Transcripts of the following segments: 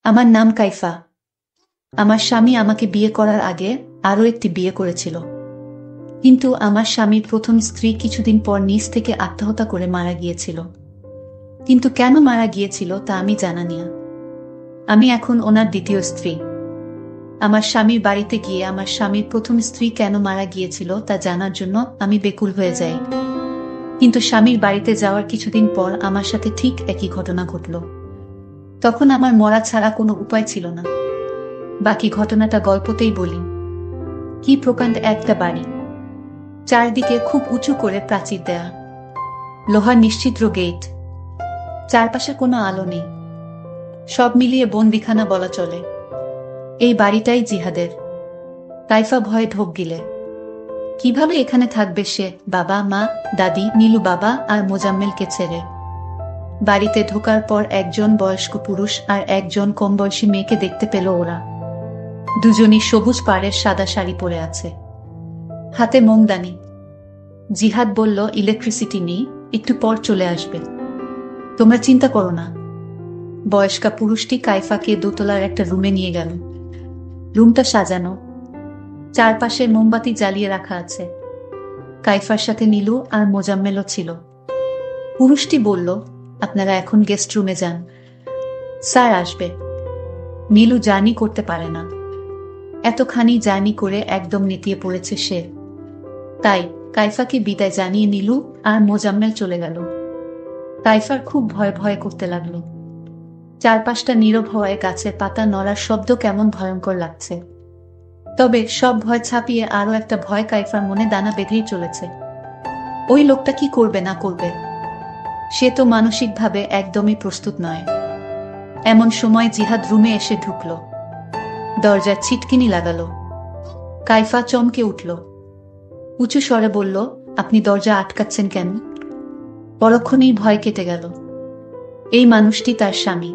আমার নাম কাইফা। আমার স্বামী আমাকে বিয়ে করার আগে আরও একটি বিয়ে করেছিল, কিন্তু আমার স্বামীর প্রথম স্ত্রী কিছুদিন পর নিজ থেকে আত্মহত্যা করে মারা গিয়েছিল। কিন্তু কেন মারা গিয়েছিল তা আমি জানি না। আমি এখন ওনার দ্বিতীয় স্ত্রী। আমার স্বামীর বাড়িতে গিয়ে আমার স্বামীর প্রথম স্ত্রী কেন মারা গিয়েছিল তা জানার জন্য আমি বেকুল হয়ে যাই। কিন্তু স্বামীর বাড়িতে যাওয়ার কিছুদিন পর আমার সাথে ঠিক একই ঘটনা ঘটল। তখন আমার মরা ছাড়া কোনো উপায় ছিল না। বাকি ঘটনাটা গল্পতেই বলি। কি প্রকাণ্ড একটা বাড়ি, চারদিকে খুব উঁচু করে প্রাচীর দেয়া, লোহার নিশ্চিদ্র গেট, চারপাশে কোনো আলো নেই, সব মিলিয়ে বন্দিখানা বলা চলে। এই বাড়িটাই জিহাদের। কাইফা ভয়ে ঢোক গিলে। কিভাবে এখানে থাকবে সে, বাবা, মা, দাদি, নীলু বাবা আর মোজাম্মেলকে ছেড়ে? বাড়িতে ঢোকার পর একজন বয়স্ক পুরুষ আর একজন কম বয়সী মেয়েকে দেখতে পেল ওরা। দুজনই সবুজ পাড়ের সাদা শাড়ি পরে আছে, হাতে মোমদানি। জিহাদ বলল, ইলেকট্রিসিটি নেই, একটু পর চলে আসবে, তোমরা চিন্তা করো না। বয়স্কা পুরুষটি কাইফাকে দোতলার একটা রুমে নিয়ে গেল। রুমটা সাজানো, চারপাশে মোমবাতি জ্বালিয়ে রাখা আছে। কাইফার সাথে নীলু আর মোজাম্মেলও ছিল। পুরুষটি বলল, আপনারা এখন গেস্ট রুমে যান, স্যার আসবে। নীলু জার্নি করতে পারে না, এতখানি জার্নি করে একদম নেতিয়ে পড়েছে সে। তাই কাইফাকে বিদায় জানিয়ে নীলু আর মোজাম্মেল চলে গেল। কাইফার খুব ভয় ভয় করতে লাগলো। চারপাশটা নীরব হওয়ায় গাছের পাতা নড়ার শব্দ কেমন ভয়ঙ্কর লাগছে। তবে সব ভয় ছাপিয়ে আরো একটা ভয় কাইফার মনে দানা বেঁধেই চলেছে। ওই লোকটা কি করবে না করবে, সে তো মানসিকভাবে একদমই প্রস্তুত নয়। এমন সময় জিহাদ রুমে এসে ঢুকল, দরজার ছিটকিনি লাগালো। কাইফা চমকে উঠল, উঁচু স্বরে বলল, আপনি দরজা আটকাচ্ছেন কেন? পরক্ষণেই ভয় কেটে গেল। এই মানুষটি তার স্বামী।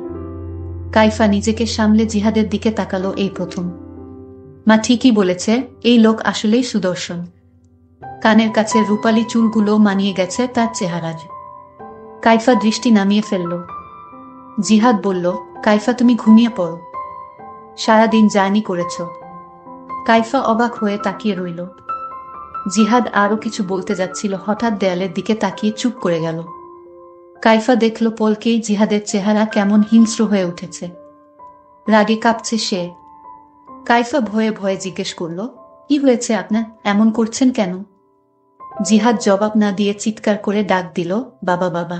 কাইফা নিজেকে সামলে জিহাদের দিকে তাকালো। এই প্রথম। মা ঠিকই বলেছে, এই লোক আসলেই সুদর্শন। কানের কাছে রূপালী চুলগুলো মানিয়ে গেছে তার চেহারার। কাইফা দৃষ্টি নামিয়ে ফেলল। জিহাদ বলল, কাইফা তুমি ঘুমিয়ে পড়ো, সারাদিন জার্নি করেছ। কাইফা অবাক হয়ে তাকিয়ে রইল। জিহাদ আরো কিছু বলতে যাচ্ছিল, হঠাৎ দেয়ালের দিকে তাকিয়ে চুপ করে গেল। কাইফা দেখল পলকেই জিহাদের চেহারা কেমন হিংস্র হয়ে উঠেছে, রাগে কাঁপছে সে। কাইফা ভয়ে ভয়ে জিজ্ঞেস করল, কি হয়েছে আপনার, এমন করছেন কেন? জিহাদ জবাব না দিয়ে চিৎকার করে ডাক দিল, বাবা বাবা।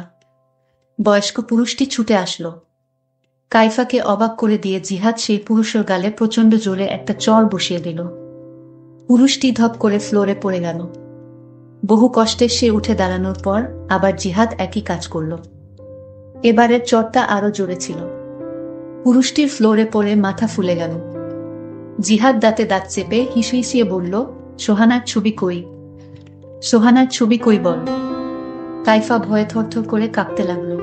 বয়স্ক পুরুষটি ছুটে আসলো। কাইফাকে অবাক করে দিয়ে জিহাদ সেই পুরুষের গালে প্রচণ্ড জোরে একটা চড় বসিয়ে দিল। পুরুষটি ধপ করে ফ্লোরে পড়ে গেল। বহু কষ্টে সে উঠে দাঁড়ানোর পর আবার জিহাদ একই কাজ করল। এবারের চড়টা আরো জোরে ছিল। পুরুষটির ফ্লোরে পড়ে মাথা ফুলে গেল। জিহাদ দাঁতে দাঁত চেপে হিসিয়ে বলল, সোহানার ছবি কই? সোহানার ছবি কই বল? কাইফা ভয়ে থরথর করে কাঁপতে লাগলো।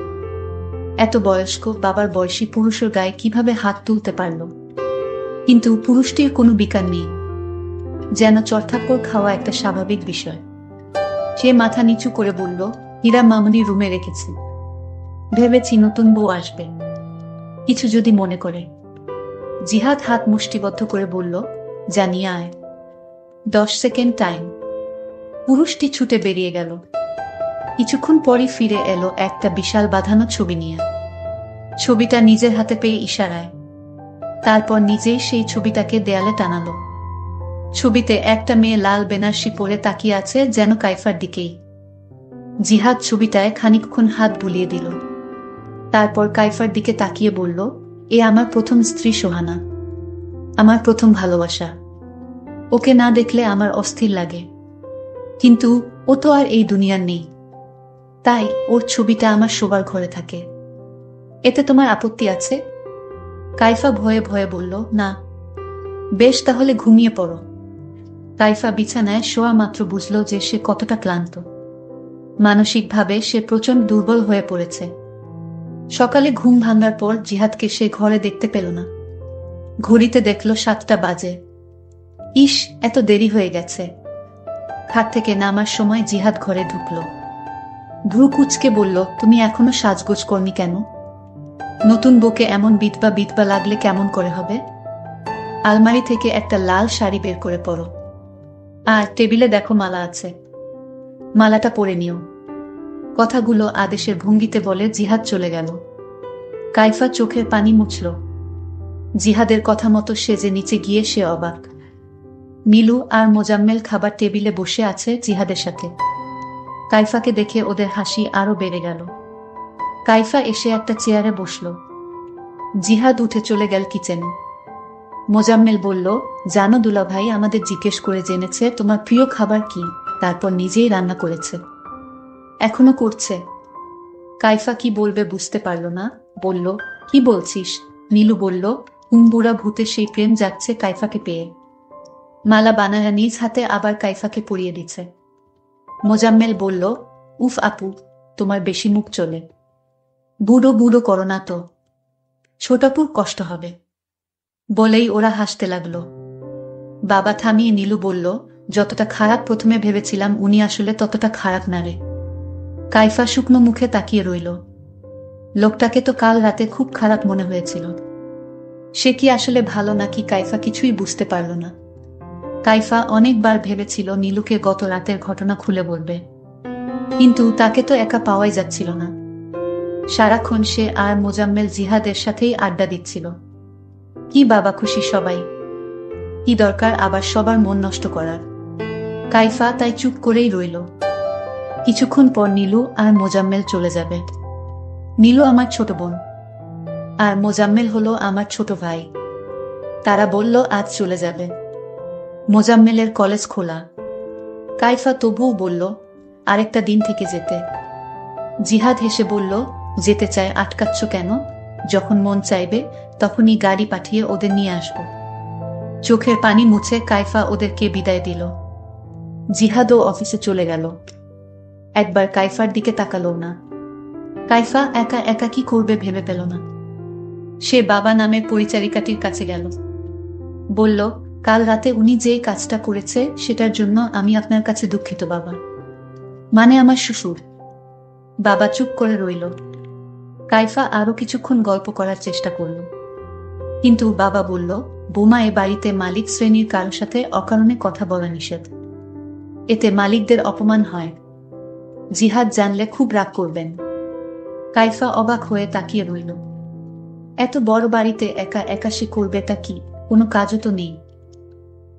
এত বয়স্ক বাবার বয়সী পুরুষের গায়ে কিভাবে হাত তুলতে পারল? কিন্তু পুরুষটির কোনো বিকার নেই, যেন চড়থাপ্পড় খাওয়া একটা স্বাভাবিক বিষয়। সে মাথা নিচু করে বলল, হীরা মামুনি রুমে রেখেছি, ভেবেছি নতুন বউ আসবে, কিছু যদি মনে করে। জিহাদ হাত মুষ্টিবদ্ধ করে বলল, জানিয়ে আয়। 10 সেকেন্ড টাইম। পুরুষটি ছুটে বেরিয়ে গেল। কিছুক্ষণ পরই ফিরে এলো একটা বিশাল বাঁধানো ছবি নিয়ে। ছবিটা নিজের হাতে পেয়ে ইশারায়, তারপর নিজেই সেই ছবিটাকে দেয়ালে টানালো। ছবিতে একটা মেয়ে লাল বেনারসি পরে তাকিয়ে আছে, যেন কাইফার দিকেই। জিহাদ ছবিটায় খানিকক্ষণ হাত বুলিয়ে দিল, তারপর কাইফার দিকে তাকিয়ে বলল, এ আমার প্রথম স্ত্রী সোহানা, আমার প্রথম ভালোবাসা। ওকে না দেখলে আমার অস্থির লাগে, কিন্তু ও তো আর এই দুনিয়ার নেই, তাই ওর ছবিটা আমার শোবার ঘরে থাকে। এতে তোমার আপত্তি আছে? কাইফা ভয়ে ভয়ে বলল, না। বেশ, তাহলে ঘুমিয়ে পড়ো। কাইফা বিছানায় শোয়া মাত্র বুঝল যে সে কতটা ক্লান্ত। মানসিকভাবে সে প্রচণ্ড দুর্বল হয়ে পড়েছে। সকালে ঘুম ভাঙার পর জিহাদকে সে ঘরে দেখতে পেল না। ঘড়িতে দেখল 7টা বাজে। ইস, এত দেরি হয়ে গেছে। খাট থেকে নামার সময় জিহাদ ঘরে ঢুকল। ভ্রু কুঁচকে বলল, তুমি এখনো সাজগোজ করনি কেন? নতুন বউকে এমন বিধবা বিধবা লাগলে কেমন করে হবে? আলমারি থেকে একটা লাল শাড়ি বের করে পরো। আর টেবিলে দেখো মালা আছে, মালাটা পরে নিও। কথাগুলো আদেশের ভঙ্গিতে বলে জিহাদ চলে গেল। কাইফা চোখের পানি মুছল। জিহাদের কথা মতো সেজে নিচে গিয়ে সে অবাক। নীলু আর মোজাম্মেল খাবার টেবিলে বসে আছে জিহাদের সাথে। কাইফাকে দেখে ওদের হাসি আরো বেড়ে গেল। কাইফা এসে একটা চেয়ারে বসল। জিহাদ উঠে চলে গেল কিচেনে। মোজাম্মেল বলল, জানো দুলাভাই আমাদের জিজ্ঞেস করে জেনেছে তোমার প্রিয় খাবার কি, তারপর নিজেই রান্না করেছে। এখনো করছে। কাইফা কি বলবে বুঝতে পারল না, বলল, কি বলছিস? নীলু বলল, বুড়া ভূতে সেই প্রেম যাচ্ছে কাইফাকে পেয়ে। মালা বানায়া নিজ হাতে আবার কাইফাকে পরিয়ে দিচ্ছে। মোজাম্মেল বলল, উফ আপু, তোমার বেশি মুখ চলে। বুড়ো বুড়ো করো না তো, ছোটাপুর কষ্ট হবে। বলেই ওরা হাসতে লাগলো। বাবা থামিয়ে নীলু বলল, যতটা খারাপ প্রথমে ভেবেছিলাম উনি আসলে ততটা খারাপ না রে। কাইফা শুকনো মুখে তাকিয়ে রইল। লোকটাকে তো কাল রাতে খুব খারাপ মনে হয়েছিল। সে কি আসলে ভালো নাকি কাইফা কিছুই বুঝতে পারল না। কাইফা অনেকবার ভেবেছিল নীলুকে গত রাতের ঘটনা খুলে বলবে, কিন্তু তাকে তো একা পাওয়াই যাচ্ছিল না। সারাক্ষণ সে আর মোজাম্মেল জিহাদের সাথেই আড্ডা দিচ্ছিল। কি বাবা খুশি সবাই, কি দরকার আবার সবার মন নষ্ট করার। কাইফা তাই চুপ করেই রইল। কিছুক্ষণ পর নীলু আর মোজাম্মেল চলে যাবে। নীলু আমার ছোট বোন, আর মোজাম্মেল হলো আমার ছোট ভাই। তারা বলল আজ চলে যাবে। মোজাম্মেলের কলেজ খোলা। কাইফা তবুও বলল, আরেকটা দিন থেকে যেতে। জিহাদ হেসে বলল, যেতে চায় আটকাচ্ছ কেন? যখন মন চাইবে তখনই গাড়ি পাঠিয়ে ওদের নিয়ে আসব। চোখের পানি মুছে কাইফা ওদেরকে বিদায় দিল। জিহাদও অফিসে চলে গেল। একবার কাইফার দিকে তাকালো না। কাইফা একা একা কি করবে ভেবে পেল না। সে বাবা নামের পরিচারিকাটির কাছে গেল। বলল, কাল রাতে উনি যে কাজটা করেছে সেটার জন্য আমি আপনার কাছে দুঃখিত বাবা। মানে আমার শ্বশুর। বাবা চুপ করে রইল। কাইফা আরো কিছুক্ষণ গল্প করার চেষ্টা করল, কিন্তু বাবা বলল, বোমা এ বাড়িতে মালিক শ্রেণীর কারোর সাথে অকারণে কথা বলা নিষেধ। এতে মালিকদের অপমান হয়। জিহাদ জানলে খুব রাগ করবেন। কাইফা অবাক হয়ে তাকিয়ে রইল। এত বড় বাড়িতে একা একা সে করবেটা কি? কোনো কাজও তো নেই।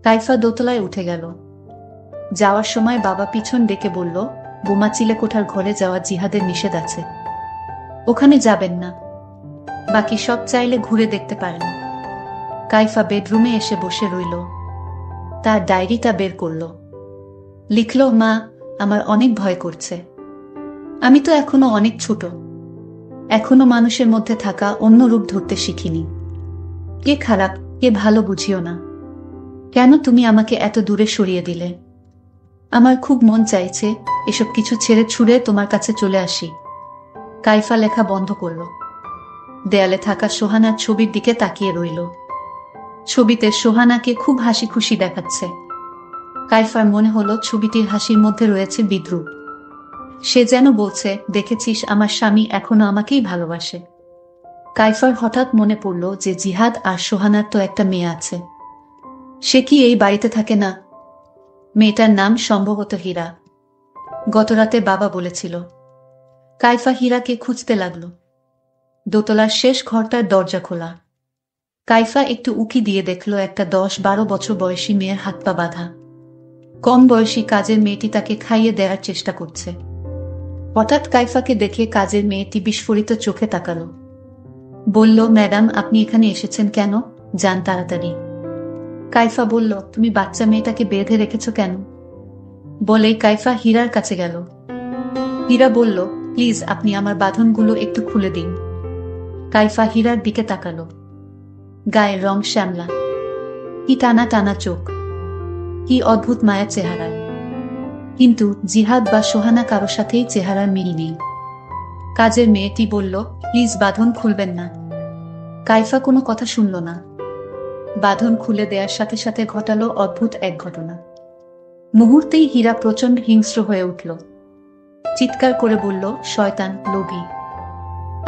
কাইফা দোতলায় উঠে গেল। যাওয়ার সময় বাবা পিছন ডেকে বলল, বোমা চিলেকোঠার ঘরে যাওয়া জিহাদের নিষেধ আছে, ওখানে যাবেন না। বাকি সব চাইলে ঘুরে দেখতে পারেন। কাইফা বেডরুমে এসে বসে রইল। তার ডায়েরিটা বের করল। লিখল, মা, আমার অনেক ভয় করছে। আমি তো এখনো অনেক ছোট, এখনো মানুষের মধ্যে থাকা অন্য রূপ ধরতে শিখিনি। কে খারাপ কে ভালো বুঝিও না। কেন তুমি আমাকে এত দূরে সরিয়ে দিলে? আমার খুব মন চাইছে এসব কিছু ছেড়ে ছুড়ে তোমার কাছে চলে আসি। কাইফা লেখা বন্ধ করল। দেয়ালে থাকা সোহানার ছবির দিকে তাকিয়ে রইল। ছবিতে সোহানাকে খুব হাসি খুশি দেখাচ্ছে। কাইফার মনে হলো ছবিটির হাসির মধ্যে রয়েছে বিদ্রুপ। সে যেন বলছে, দেখেছিস আমার স্বামী এখনো আমাকেই ভালোবাসে। কাইফার হঠাৎ মনে পড়ল যে জিহাদ আর সোহানার তো একটা মেয়ে আছে। সে কি এই বাড়িতে থাকে না? মেয়েটার নাম সম্ভবত হীরা। গতরাতে বাবা বলেছিল। কাইফা হীরাকে খুঁজতে লাগল। দোতলার শেষ ঘরটার দরজা খোলা। কাইফা একটু উকি দিয়ে দেখল একটা 10-12 বছর বয়সী মেয়ের হাত পা বাঁধা। কম বয়সী কাজের মেয়েটি তাকে খাইয়ে দেওয়ার চেষ্টা করছে। হঠাৎ কাইফাকে দেখে কাজের মেয়েটি বিস্ফোরিত চোখে তাকালো। বলল, ম্যাডাম আপনি এখানে এসেছেন কেন? যান তাড়াতাড়ি। কাইফা বলল, তুমি বাচ্চা মেয়েটাকে বেঁধে রেখেছ কেন? বলেই কাইফা হীরার কাছে গেল। হীরা বলল, প্লিজ আপনি আমার বাঁধনগুলো একটু খুলে দিন। কাইফা হীরার দিকে তাকালো। গায়ের রং শ্যামলা, কি টানা টানা চোখ, কি অদ্ভুত মায়া চেহারা। কিন্তু জিহাদ বা সোহানা কারো সাথেই চেহারার মিল নেই। কাজের মেয়েটি বলল, প্লিজ বাঁধন খুলবেন না। কাইফা কোনো কথা শুনল না। বাঁধন খুলে দেওয়ার সাথে সাথে ঘটালো অদ্ভুত এক ঘটনা। মুহূর্তেই হীরা প্রচণ্ড হিংস্র হয়ে উঠল। চিৎকার করে বলল, শয়তান, লোভী।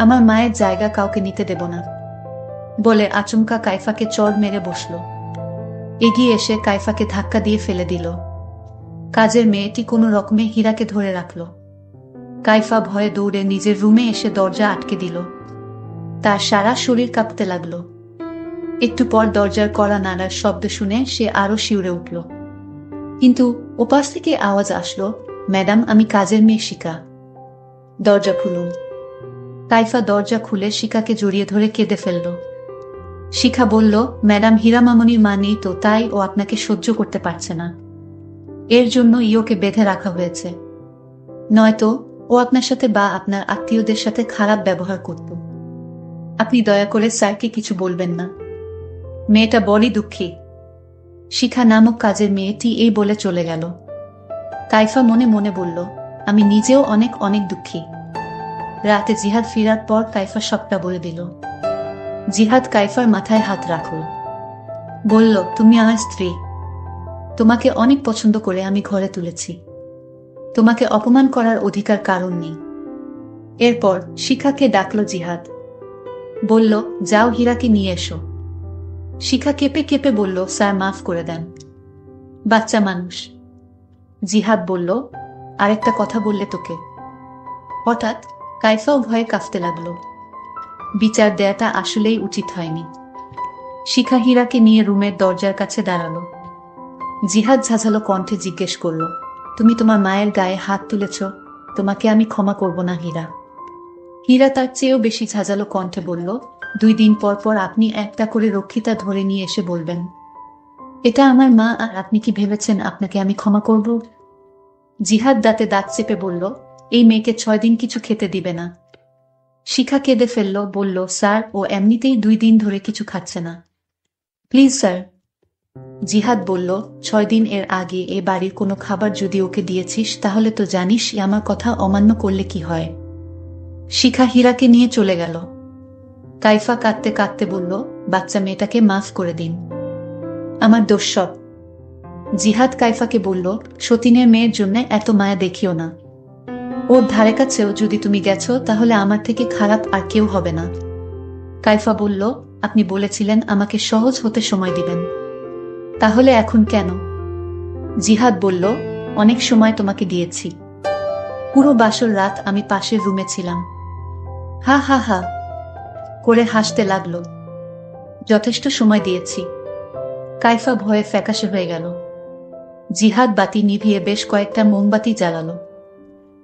আমার মায়ের জায়গা কাউকে নিতে দেব না বলে আচমকা কাইফাকে চড় মেরে বসল। এগিয়ে এসে কাইফাকে ধাক্কা দিয়ে ফেলে দিল। কাজের মেয়েটি কোনো রকমে হীরাকে ধরে রাখল। কাইফা ভয়ে দৌড়ে নিজের রুমে এসে দরজা আটকে দিল। তার সারা শরীর কাঁপতে লাগলো। একটু পর দরজার কড়া নাড়ার শব্দ শুনে সে আরো শিউরে উঠল। কিন্তু ওপাশ থেকে আওয়াজ আসলো, ম্যাডাম, আমি কাজের মেয়ে শিখা, দরজা খুলুন। কাইফা দরজা খুলে শিখাকে জড়িয়ে ধরে কেঁদে ফেলল। শিখা বলল, ম্যাডাম, হীরা মামনির মা নেই তো, তাই ও আপনাকে সহ্য করতে পারছে না। এর জন্য ওকে বেঁধে রাখা হয়েছে, নয়তো ও আপনার সাথে বা আপনার আত্মীয়দের সাথে খারাপ ব্যবহার করত। আপনি দয়া করে স্যারকে কিছু বলবেন না। মেয়েটা বড়ই দুঃখী। শিখা নামক কাজের মেয়েটি এই বলে চলে গেল। কাইফা মনে মনে বলল, আমি নিজেও অনেক অনেক দুঃখী। রাতে জিহাদ ফিরার পর কাইফা সবটা বলে দিল। জিহাদ কাইফার মাথায় হাত রাখল। বলল, তুমি আমার স্ত্রী। তোমাকে অনেক পছন্দ করে আমি ঘরে তুলেছি। তোমাকে অপমান করার অধিকার কারণ নেই। এরপর শিখাকে ডাকল জিহাদ। বলল, যাও হীরাকে নিয়ে এসো। শিখা কেঁপে কেঁপে বলল, স্যার, মাফ করে দেন, বাচ্চা মানুষ। জিহাদ বলল, আরেকটা কথা বললে তোকে। হঠাৎ কাইফাও ভয়ে কাঁপতে লাগল। বিচার দেয়াটা আসলেই উচিত হয়নি। শিখা হীরাকে নিয়ে রুমের দরজার কাছে দাঁড়ালো। জিহাদ ঝাঁঝালো কণ্ঠে জিজ্ঞেস করল, তুমি তোমার মায়ের গায়ে হাত তুলেছ, তোমাকে আমি ক্ষমা করব না হীরা। হীরা তার চেয়েও বেশি ঝাঁঝালো কণ্ঠে বলল, 2 দিন পর পর আপনি একটা করে রক্ষিতা ধরে নিয়ে এসে বলবেন এটা আমার মা, আর আপনি কি ভেবেছেন আপনাকে আমি ক্ষমা করব? জিহাদ দাঁতে দাঁত চেপে বলল, এই মেয়েকে 6 দিন কিছু খেতে দিবে না। শিখা কেঁদে ফেলল, বলল, স্যার, ও এমনিতেই 2 দিন ধরে কিছু খাচ্ছে না, প্লিজ স্যার। জিহাদ বলল, 6 দিন এর আগে এ বাড়ির কোনো খাবার যদি ওকে দিয়েছিস তাহলে তো জানিস আমার কথা অমান্য করলে কি হয়। শিখা হীরাকে নিয়ে চলে গেল। কাইফা কাঁদতে কাঁদতে বলল, বাচ্চা মেয়েটাকে মাফ করে দিন, আমার দোষ সব। জিহাদ কাইফাকে বলল, সতীনের মেয়ের জন্য এত মায়া দেখিও না। ওর ধারে কাছেও যদি তুমি গেছো তাহলে আমার থেকে খারাপ আর কেউ হবে না। কাইফা বলল, আপনি বলেছিলেন আমাকে সহজ হতে সময় দিবেন, তাহলে এখন কেন? জিহাদ বলল, অনেক সময় তোমাকে দিয়েছি। পুরো বাসর রাত আমি পাশের রুমে ছিলাম। হা হা হা করে হাসতে লাগলো। যথেষ্ট সময় দিয়েছি। কাইফা ভয়ে ফ্যাকাশে হয়ে গেল। জিহাদ বাতি নিভিয়ে বেশ কয়েকটা মোমবাতি জ্বালালো।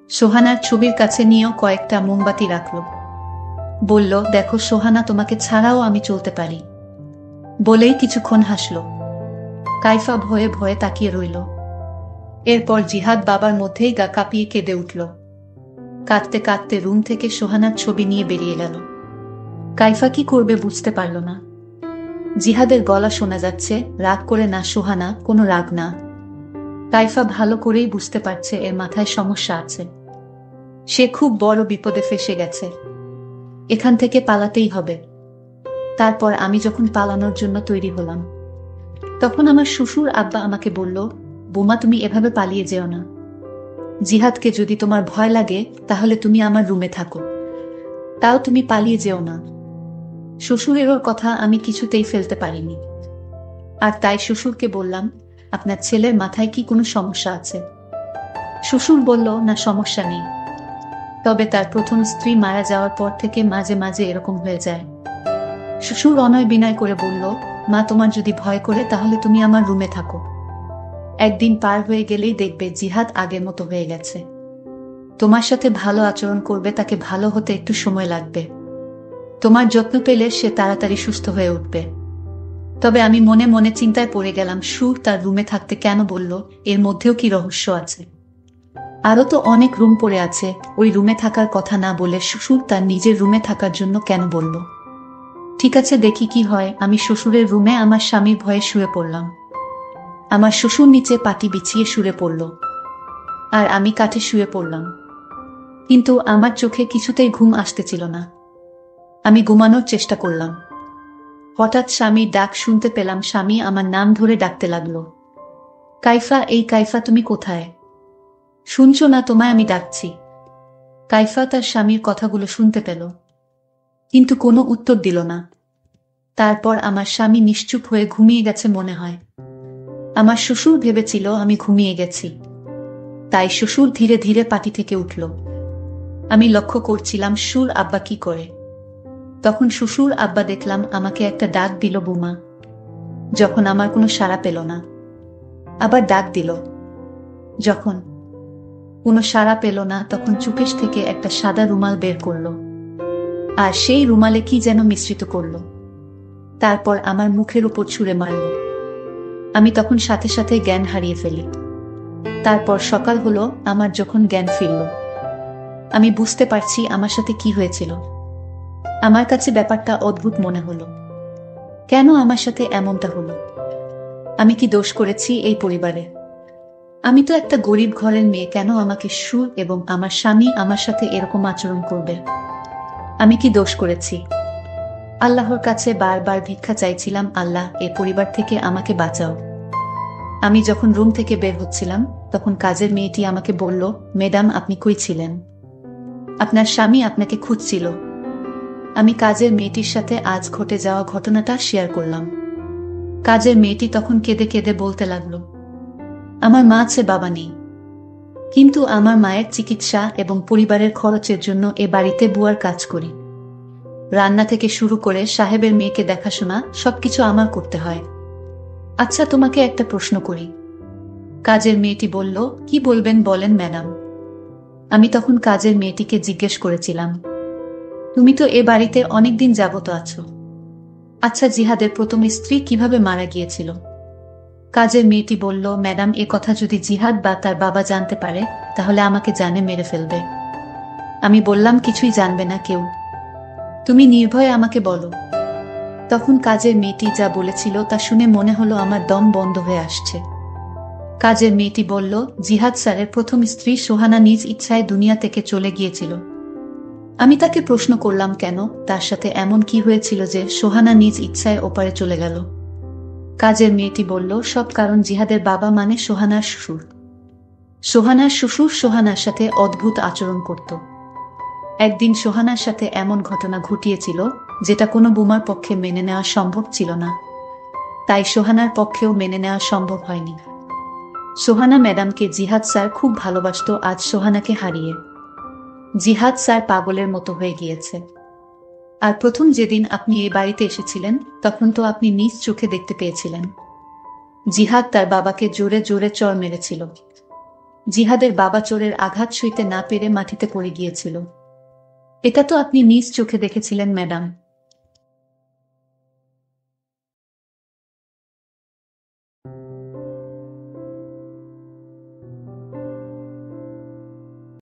সোহানার ছবির কাছে নিয়েও কয়েকটা মোমবাতি রাখল। বলল, দেখো সোহানা, তোমাকে ছাড়াও আমি চলতে পারি। বলেই কিছুক্ষণ হাসল। কাইফা ভয়ে ভয়ে তাকিয়ে রইল। এরপর জিহাদ বাবার মধ্যেই গা কাঁপিয়ে কেঁদে উঠল। কাঁদতে কাঁদতে রুম থেকে সোহানার ছবি নিয়ে বেরিয়ে গেল। কাইফা কি করবে বুঝতে পারল না। জিহাদের গলা শোনা যাচ্ছে, রাগ করে না সোহানা, কোনো রাগ না। কাইফা ভালো করেই বুঝতে পারছে এর মাথায় সমস্যা আছে। সে খুব বড় বিপদে ফেসে গেছে। এখান থেকে পালাতেই হবে। তারপর আমি যখন পালানোর জন্য তৈরি হলাম, তখন আমার শ্বশুর আব্বা আমাকে বলল, বোমা, তুমি এভাবে পালিয়ে যেও না। জিহাদকে যদি তোমার ভয় লাগে তাহলে তুমি আমার রুমে থাকো, তাও তুমি পালিয়ে যেও না। শ্বশুরেরও কথা আমি কিছুতেই ফেলতে পারিনি। আর তাই শ্বশুরকে বললাম, আপনার ছেলের মাথায় কি কোনো সমস্যা আছে? শ্বশুর বলল, না, সমস্যা নেই, তবে তার প্রথম স্ত্রী মারা যাওয়ার পর থেকে মাঝে মাঝে এরকম হয়ে যায়। শ্বশুর অনয় বিনয় করে বলল, মা, তোমার যদি ভয় করে তাহলে তুমি আমার রুমে থাকো। একদিন পার হয়ে গেলেই দেখবে জিহাদ আগের মতো হয়ে গেছে। তোমার সাথে ভালো আচরণ করবে, তাকে ভালো হতে একটু সময় লাগবে। তোমার যত্ন পেলে সে তাড়াতাড়ি সুস্থ হয়ে উঠবে। তবে আমি মনে মনে চিন্তায় পড়ে গেলাম, সুর তার রুমে থাকতে কেন বলল? এর মধ্যেও কি রহস্য আছে? আরও তো অনেক রুম পড়ে আছে, ওই রুমে থাকার কথা না বলে শ্বশুর তার নিজের রুমে থাকার জন্য কেন বলল? ঠিক আছে, দেখি কি হয়। আমি শ্বশুরের রুমে আমার স্বামীর ভয়ে শুয়ে পড়লাম। আমার শ্বশুর নিচে পাটি বিছিয়ে শুয়ে পড়ল, আর আমি কাঠে শুয়ে পড়লাম। কিন্তু আমার চোখে কিছুতেই ঘুম আসতেছিল না। আমি ঘুমানোর চেষ্টা করলাম। হঠাৎ স্বামীর ডাক শুনতে পেলাম। স্বামী আমার নাম ধরে ডাকতে লাগলো, কাইফা, এই কাইফা, তুমি কোথায়? শুনছো না? তোমায় আমি ডাকছি। কাইফা তার স্বামীর কথাগুলো শুনতে পেল। কিন্তু কোনো উত্তর দিল না। তারপর আমার স্বামী নিশ্চুপ হয়ে ঘুমিয়ে গেছে মনে হয়। আমার শ্বশুর ভেবেছিল আমি ঘুমিয়ে গেছি, তাই শ্বশুর ধীরে ধীরে পাটি থেকে উঠল। আমি লক্ষ্য করছিলাম সুর আব্বা কি করে। তখন শ্বশুর আব্বা দেখলাম আমাকে একটা ডাক দিল, বুমা। যখন আমার কোনো সাড়া পেল না, আবার ডাক দিল। যখন কোনো সাড়া পেল না, তখন চুকেশ থেকে একটা সাদা রুমাল বের করলো, আর সেই রুমালে কি যেন মিশ্রিত করলো। তারপর আমার মুখের উপর ছুঁড়ে মারল। আমি তখন সাথে সাথে জ্ঞান হারিয়ে ফেলি। তারপর সকাল হলো, আমার যখন জ্ঞান ফিরল, আমি বুঝতে পারছি আমার সাথে কি হয়েছিল। আমার কাছে ব্যাপারটা অদ্ভুত মনে হলো। কেন আমার সাথে এমনটা হলো? আমি কি দোষ করেছি এই পরিবারে? আমি তো একটা গরিব ঘরের মেয়ে, কেন আমাকে সুর এবং আমার স্বামী আমার সাথে এরকম আচরণ করবে? আমি কি দোষ করেছি? আল্লাহর কাছে বারবার ভিক্ষা চাইছিলাম, আল্লাহ, এ পরিবার থেকে আমাকে বাঁচাও। আমি যখন রুম থেকে বের হচ্ছিলাম, তখন কাজের মেয়েটি আমাকে বলল, ম্যাডাম, আপনি কই ছিলেন? আপনার স্বামী আপনাকে খুঁজছিল। আমি কাজের মেয়েটির সাথে আজ ঘটে যাওয়া ঘটনাটা শেয়ার করলাম। কাজের মেয়েটি তখন কেঁদে কেঁদে বলতে লাগলো, আমার মা আছে, বাবা নেই, কিন্তু আমার মায়ের চিকিৎসা এবং পরিবারের খরচের জন্য এ বাড়িতে বুয়ার কাজ করি। রান্না থেকে শুরু করে সাহেবের মেয়েকে দেখাশোনা সবকিছু আমার করতে হয়। আচ্ছা, তোমাকে একটা প্রশ্ন করি। কাজের মেয়েটি বলল, কি বলবেন বলেন ম্যাডাম। আমি তখন কাজের মেয়েটিকে জিজ্ঞেস করেছিলাম, তুমি তো এ বাড়িতে অনেকদিন যাবত আছো। আচ্ছা, জিহাদের প্রথম স্ত্রী কিভাবে মারা গিয়েছিল? কাজের মেয়েটি বলল, ম্যাডাম, এ কথা যদি জিহাদ বা তার বাবা জানতে পারে, তাহলে আমাকে জানে মেরে ফেলবে। আমি বললাম, কিছুই জানবে না কেউ, তুমি নির্ভয়ে আমাকে বলো। তখন কাজের মেয়েটি যা বলেছিল তা শুনে মনে হলো আমার দম বন্ধ হয়ে আসছে। কাজের মেয়েটি বলল, জিহাদ স্যারের প্রথম স্ত্রী সোহানা নিজ ইচ্ছায় দুনিয়া থেকে চলে গিয়েছিল। আমি তাকে প্রশ্ন করলাম, কেন, তার সাথে এমন কি হয়েছিল যে সোহানা নিজ ইচ্ছায় ওপারে চলে গেল? কাজের মেয়েটি বলল, সব কারণ জিহাদের বাবা মানে সোহানার শ্বশুর। সোহানার শ্বশুর সোহানার সাথে অদ্ভুত আচরণ করত। একদিন সোহানার সাথে এমন ঘটনা ঘটিয়েছিল যেটা কোনো বুমার পক্ষে মেনে নেওয়া সম্ভব ছিল না, তাই সোহানার পক্ষেও মেনে নেওয়া সম্ভব হয়নি। সোহানা ম্যাডামকে জিহাদ স্যার খুব ভালোবাসত, আজ সোহানাকে হারিয়ে জিহাদ স্যার পাগলের মতো হয়ে গিয়েছে। আর প্রথম যেদিন আপনি এই বাড়িতে এসেছিলেন, তখন তো আপনি নিজ চোখে দেখতে পেয়েছিলেন জিহাদ তার বাবাকে জোরে জোরে চড় মেরেছিল। জিহাদের বাবা চোরের আঘাত সইতে না পেরে মাটিতে পড়ে গিয়েছিল। এটা তো আপনি নিজ চোখে দেখেছিলেন ম্যাডাম।